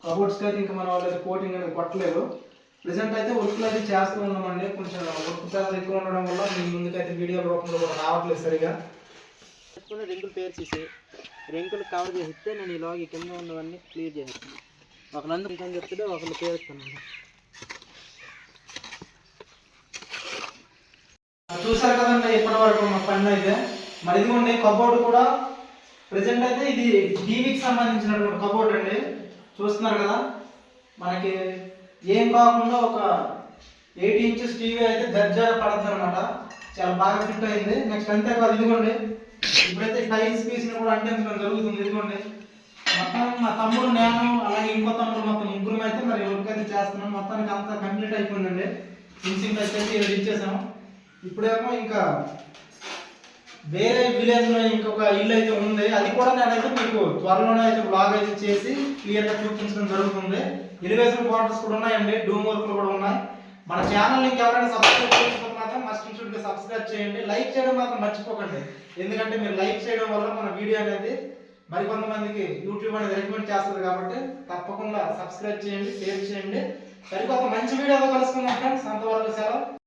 కబోర్డ్స్కి అయితే ఇంకా మన వాళ్ళు కోటింగ్ అనేది కొట్టలేదు. ప్రెసెంట్ అయితే వర్క్లు అయితే చేస్తూ ఉన్నామండి. కొంచెం వర్క్ ప్రెజర్ ఎక్కువ ఉండడం వల్ల మీ ముందుకైతే వీడియో రూపంలో కూడా రావట్లేదు సరిగా. రెంకులు పేర్చేసి రెంకులు కవర్ చేసిస్తే నేను ఈలోగా కింద ఉన్నవన్నీ క్లియర్ చేస్తాను. ఒకళ్ళందరూ ఇంకా చెప్తే ఒకళ్ళు పేరుస్తాను. చూసారు కదండి ఇప్పటి వరకు మా పని అయితే. మరి ఇదిగోండి కబోర్డ్ కూడా ప్రెసెంట్ అయితే ఇది టీవీకి సంబంధించినటువంటి కబోర్డ్ అండి. చూస్తున్నారు కదా, మనకి ఏం కాకుండా ఒక 8 ఇంచెస్ టీవీ అయితే దర్జాగా పడుతుంది అనమాట. చాలా బాగా ఫిట్ అయింది. నెక్స్ట్ అంతేకాదు ఇదిగోండి ఇప్పుడైతే టైల్స్ పీస్ని కూడా అంటించడం జరుగుతుంది. ఇదిగోండి మొత్తం మా తమ్ముడు, నేను అలాగే ఇంకో తమ్ముడు మొత్తం ముగ్గురు అయితే మరి ఎవరికైతే చేస్తున్నాం. మొత్తానికి అంతా కంప్లీట్ అయిపోయిందండి. ఫినిషింగ్ టచ్ అయితే ఇది ఇచ్చేసాము. ఇప్పుడేమో ఇంకా వేరే విలేజ్లో ఇంకొక ఇల్లు అయితే ఉంది. అది కూడా నేనైతే మీకు త్వరలోనే అయితే బ్లాగ్ అయితే చేసి క్లియర్గా చూపించడం జరుగుతుంది. ఎలివేషన్ క్వార్టర్స్ కూడా ఉన్నాయండి, డూమ్ వర్క్లు కూడా ఉన్నాయి. మన ఛానల్ లింక్ ఎవరైనా సబ్స్క్రైబ్ చేసుకోకపోతే మాత్రం మస్ట్ ఇన్స్టెంట్గా సబ్స్క్రైబ్ చేయండి. లైక్ చేయడం మాత్రం మర్చిపోకండి. ఎందుకంటే మీరు లైక్ చేయడం వల్ల మన వీడియో అనేది మరికొంతమందికి యూట్యూబ్ అనేది రికమెండ్ చేస్తుంది. కాబట్టి తప్పకుండా సబ్స్క్రైబ్ చేయండి, షేర్ చేయండి. సరికొత్త మంచి వీడియోతో కలుసుకుందాం ఫ్రెండ్స్. అంతవరకు సెలవు.